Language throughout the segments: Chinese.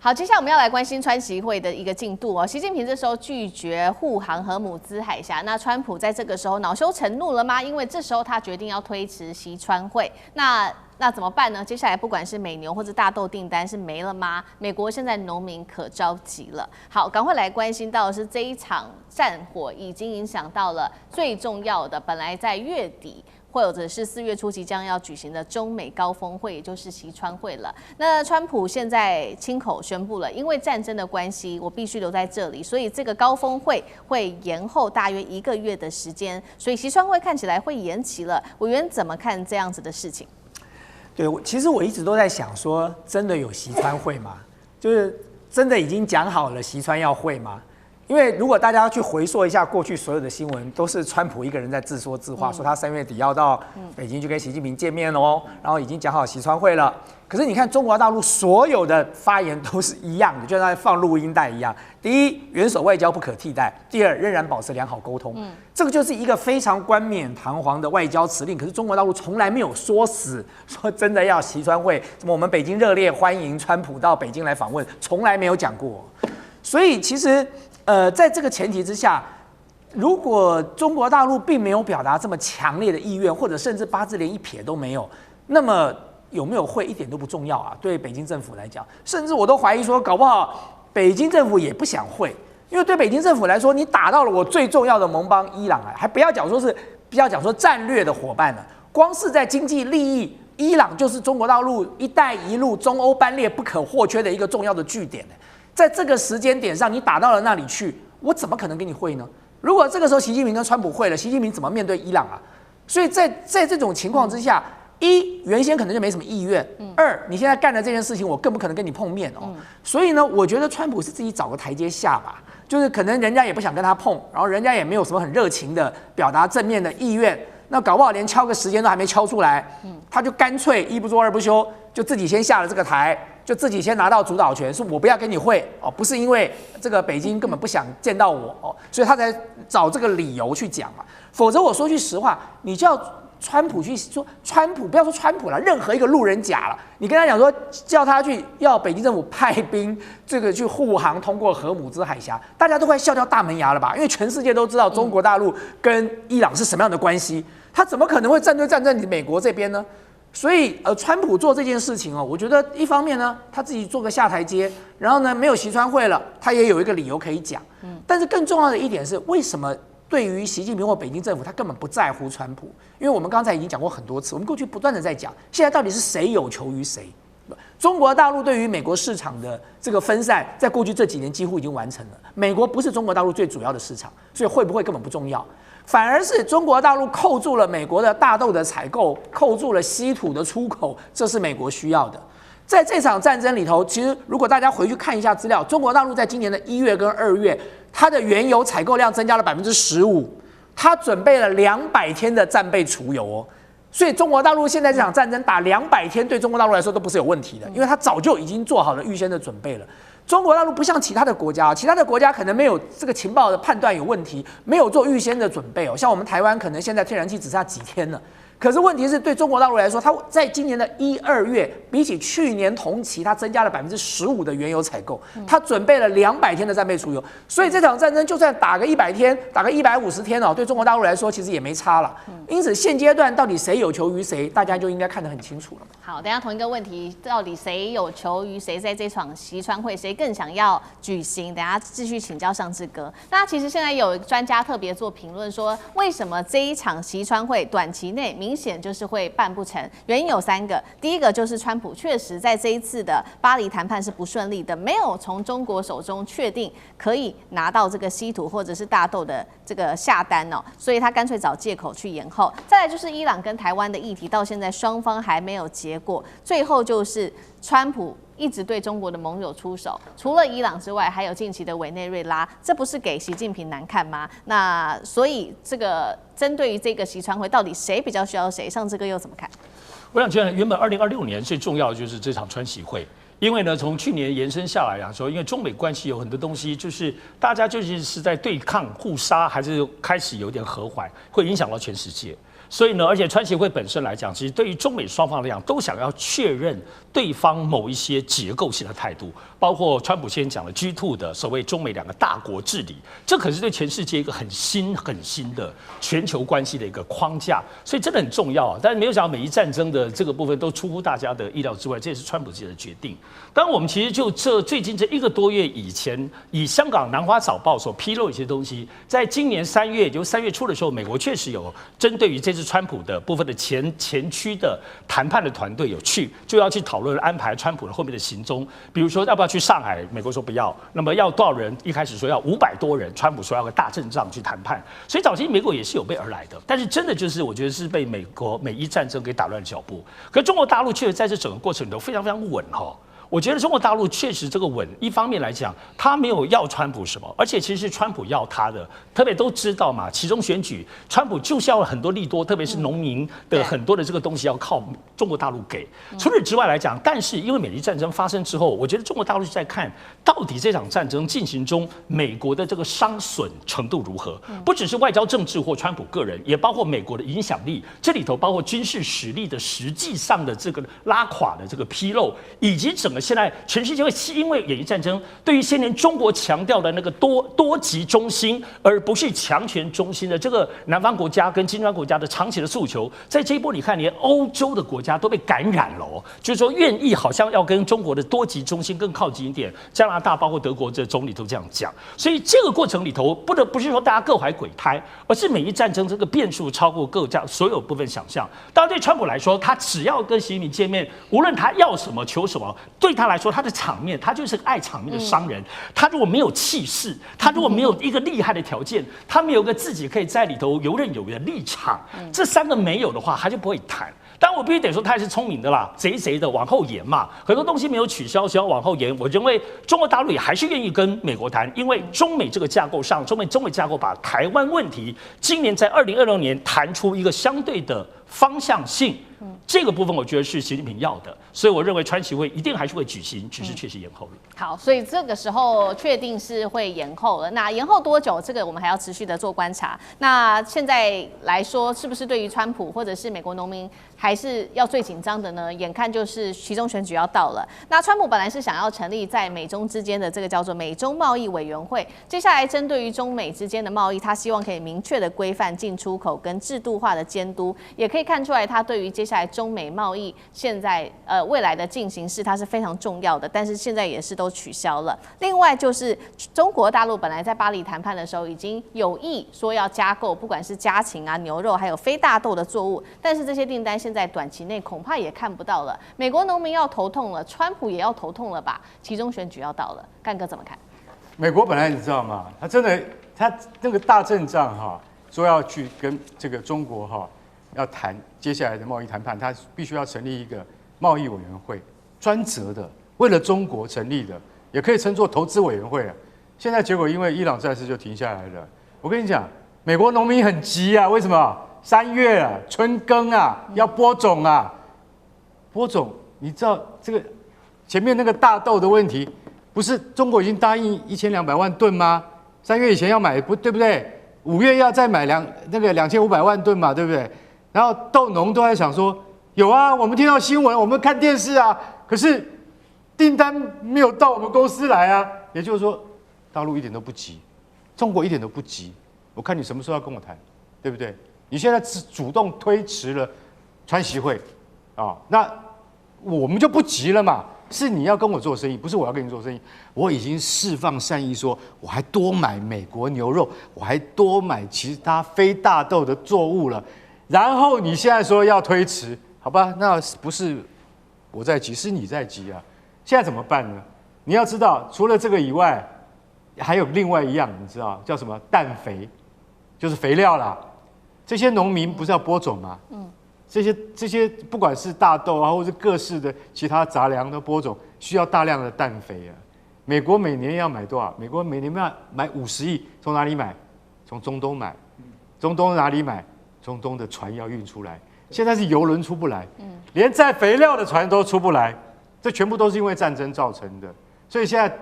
好，接下来我们要来关心川习会的一个进度哦。习近平这时候拒绝护航荷姆兹海峡，那川普在这个时候恼羞成怒了吗？因为这时候他决定要推迟习川会，那怎么办呢？接下来不管是美牛或者大豆订单是没了吗？美国现在农民可着急了。好，赶快来关心到的是这一场战火已经影响到了最重要的，本来在月底或者是4月初即将要举行的中美高峰会，也就是习川会了。那川普现在亲口宣布了，因为战争的关系，我必须留在这里，所以这个高峰会会延后大约1个月的时间，所以习川会看起来会延期了。委员怎么看这样子的事情？对，其实我一直都在想说，真的有习川会吗？就是真的已经讲好了习川要会吗？因为如果大家要去回溯一下过去所有的新闻，都是川普一个人在自说自话，说他3月底要到北京去跟习近平见面哦，然后已经讲好习川会了。可是你看中国大陆所有的发言都是一样的，就像放录音带一样。第一，元首外交不可替代；第二，仍然保持良好沟通。这个就是一个非常冠冕堂皇的外交辞令。可是中国大陆从来没有说死，说真的要习川会，什么我们北京热烈欢迎川普到北京来访问，从来没有讲过。所以其实。在这个前提之下，如果中国大陆并没有表达这么强烈的意愿，或者甚至八字连一撇都没有，那么有没有会一点都不重要啊。对北京政府来讲，甚至我都怀疑说，搞不好北京政府也不想会，因为对北京政府来说，你打到了我最重要的盟邦伊朗啊，还不要讲说战略的伙伴了，光是在经济利益，伊朗就是中国大陆“一带一路”中欧班列不可或缺的一个重要的据点。在这个时间点上，你打到了那里去，我怎么可能跟你会呢？如果这个时候习近平跟川普会了，习近平怎么面对伊朗啊？所以在这种情况之下，一原先可能就没什么意愿，二你现在干的这件事情，我更不可能跟你碰面哦。所以呢，我觉得川普是自己找个台阶下吧，就是可能人家也不想跟他碰，然后人家也没有什么很热情的表达正面的意愿，那搞不好连敲个时间都还没敲出来，他就干脆一不做二不休，就自己先下了这个台。就自己先拿到主导权，说我不要跟你会哦，不是因为这个北京根本不想见到我哦，所以他才找这个理由去讲嘛。否则我说句实话，你叫川普去说川普，不要说川普了，任何一个路人甲了，你跟他讲说叫他去要北京政府派兵这个去护航通过荷姆兹海峡，大家都快笑掉大门牙了吧？因为全世界都知道中国大陆跟伊朗是什么样的关系，他怎么可能会站在你美国这边呢？所以，川普做这件事情哦，我觉得一方面呢，他自己做个下台阶，然后呢，没有习川会了，他也有一个理由可以讲。但是更重要的一点是，为什么对于习近平或北京政府，他根本不在乎川普？因为我们刚才已经讲过很多次，我们过去不断的在讲，现在到底是谁有求于谁？中国大陆对于美国市场的这个分散，在过去这几年几乎已经完成了。美国不是中国大陆最主要的市场，所以会不会根本不重要。反而是中国大陆扣住了美国的大豆的采购，扣住了稀土的出口，这是美国需要的。在这场战争里头，其实如果大家回去看一下资料，中国大陆在今年的1月跟2月，它的原油采购量增加了15%，它准备了200天的战备储油哦。所以中国大陆现在这场战争打200天，对中国大陆来说都不是有问题的，因为它早就已经做好了预先的准备了。中国大陆不像其他的国家，其他的国家可能没有这个情报的判断有问题，没有做预先的准备哦。像我们台湾可能现在天然气只剩下几天了，可是问题是对中国大陆来说，它在今年的1、2月，比起去年同期，它增加了15%的原油采购，它准备了200天的战备储油。所以这场战争就算打个100天，打个150天哦，对中国大陆来说其实也没差了。因此现阶段到底谁有求于谁，大家就应该看得很清楚了。好，等一下同一个问题，到底谁有求于谁，在这场习川会谁更想要举行？等一下继续请教尚志哥。那其实现在有专家特别做评论说，为什么这一场习川会短期内明显就是会办不成？原因有3个。第一个就是川普确实在这一次的巴黎谈判是不顺利的，没有从中国手中确定可以拿到这个稀土或者是大豆的这个下单哦，所以他干脆找借口去延后。再来就是伊朗跟台湾的议题，到现在双方还没有结果。最后就是川普一直对中国的盟友出手，除了伊朗之外，还有近期的委内瑞拉，这不是给习近平难看吗？那所以这个针对于这个习川会，到底谁比较需要谁？尚志哥又怎么看？我想觉得原本2026年最重要的就是这场川习会。因为呢，从去年延伸下来来说，因为中美关系有很多东西，就是大家究竟是在对抗互杀，还是开始有点和缓，会影响到全世界。所以呢，而且川协会本身来讲，其实对于中美双方来讲，都想要确认对方某一些结构性的态度，包括川普先讲的 G2 的所谓中美两个大国治理，这可是对全世界一个很新的全球关系的一个框架，所以真的很重要啊。但是没有想到美伊战争的这个部分都出乎大家的意料之外，这也是川普自己的决定。当然，我们其实就最近这1个多月以前，以香港南华早报所披露一些东西，在今年3月，也就是3月初的时候，美国确实有针对于这次川普的部分的前区的谈判的团队有去，就要去讨论安排川普的后面的行踪，比如说要不要去上海，美国说不要，那么要多少人？一开始说要500多人，川普说要个大阵仗去谈判，所以早期美国也是有备而来的，但是真的就是我觉得是被美伊战争给打乱了脚步，可中国大陆确实在这整个过程里头非常非常稳哈。我觉得中国大陆确实这个稳，一方面来讲，他没有要川普什么，而且其实是川普要他的，特别都知道嘛，其中选举，川普就是要很多利多，特别是农民的很多的这个东西要靠中国大陆给。除此之外来讲，但是因为美伊战争发生之后，我觉得中国大陆是在看到底这场战争进行中，美国的这个伤损程度如何，不只是外交政治或川普个人，也包括美国的影响力，这里头包括军事实力的实际上的这个拉垮的这个披露，以及整个现在全世界会因为美伊战争，对于先前中国强调的那个多极中心，而不是强权中心的这个南方国家跟金砖国家的长期的诉求，在这一波你看，连欧洲的国家都被感染了哦，就是说愿意好像要跟中国的多极中心更靠近一点。加拿大包括德国这总理都这样讲，所以这个过程里头，不是说大家各怀鬼胎，而是美伊战争这个变数超过各家所有部分想象。当然对川普来说，他只要跟习近平见面，无论他要什么求什么，对他来说，他的场面，他就是个爱场面的商人。他如果没有气势，他如果没有一个厉害的条件，他没有个自己可以在里头游刃有余的立场，这3个没有的话，他就不会谈。但我必须得说，他也是聪明的啦，贼的往后延嘛，很多东西没有取消，只要往后延。我认为中国大陆也还是愿意跟美国谈，因为中美这个架构上，中美架构把台湾问题今年在2026年谈出一个相对的方向性。这个部分我觉得是习近平要的，所以我认为川协会一定还是会举行，只是确实延后了。好，所以这个时候确定是会延后了。那延后多久？这个我们还要持续的做观察。那现在来说，是不是对于川普或者是美国农民还是要最紧张的呢？眼看就是期中选举要到了。那川普本来是想要成立在美中之间的这个叫做美中贸易委员会，接下来针对于中美之间的贸易，他希望可以明确的规范进出口跟制度化的监督，也可以看出来他对于接下来中美贸易现在未来的进行是它是非常重要的，但是现在也是都取消了。另外就是中国大陆本来在巴黎谈判的时候已经有意说要加购，不管是家禽啊、牛肉，还有非大豆的作物，但是这些订单现在短期内恐怕也看不到了。美国农民要头痛了，川普也要头痛了吧？期中选举要到了，干哥怎么看？美国本来你知道吗？他那个大阵仗哈，说要去跟这个中国哈要谈接下来的贸易谈判，他必须要成立一个贸易委员会，专责的，为了中国成立的，也可以称作投资委员会啊。现在结果因为伊朗战事就停下来了。我跟你讲，美国农民很急啊，为什么？3月啊，春耕啊，要播种啊。播种，你知道这个前面那个大豆的问题，不是中国已经答应1200万吨吗？3月以前要买，对不对？5月要再买2500万吨嘛，对不对？然后豆农都在想说，有啊，我们听到新闻，我们看电视啊，可是订单没有到我们公司来啊。也就是说，大陆一点都不急，中国一点都不急。我看你什么时候要跟我谈，对不对？你现在主动推迟了川协会啊，那我们就不急了嘛。是你要跟我做生意，不是我要跟你做生意。我已经释放善意说，我还多买美国牛肉，我还多买其他非大豆的作物了。然后你现在说要推迟，好吧？那不是我在急，是你在急啊。现在怎么办呢？你要知道，除了这个以外，还有另外一样，你知道叫什么？氮肥，就是肥料啦。这些农民不是要播种吗？这些不管是大豆啊，或是各式的其他杂粮的播种，需要大量的氮肥啊。美国每年要买多少？美国每年要买50亿，从哪里买？从中东买。中东哪里买？中东的船要运出来，现在是油轮出不来，连载肥料的船都出不来，这全部都是因为战争造成的。所以现在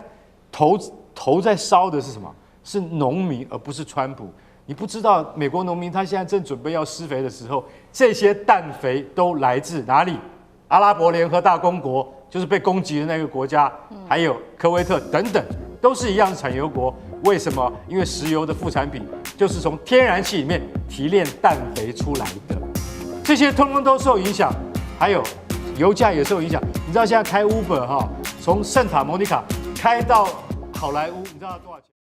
头在烧的是什么？是农民，而不是川普。你不知道美国农民他现在正准备要施肥的时候，这些氮肥都来自哪里？阿拉伯联合大公国就是被攻击的那个国家，还有科威特等等，都是一样的产油国。为什么？因为石油的副产品就是从天然气里面提炼氮肥出来的，这些通通都受影响。还有油价也受影响。你知道现在开 Uber 从圣塔莫尼卡开到好莱坞，你知道多少钱？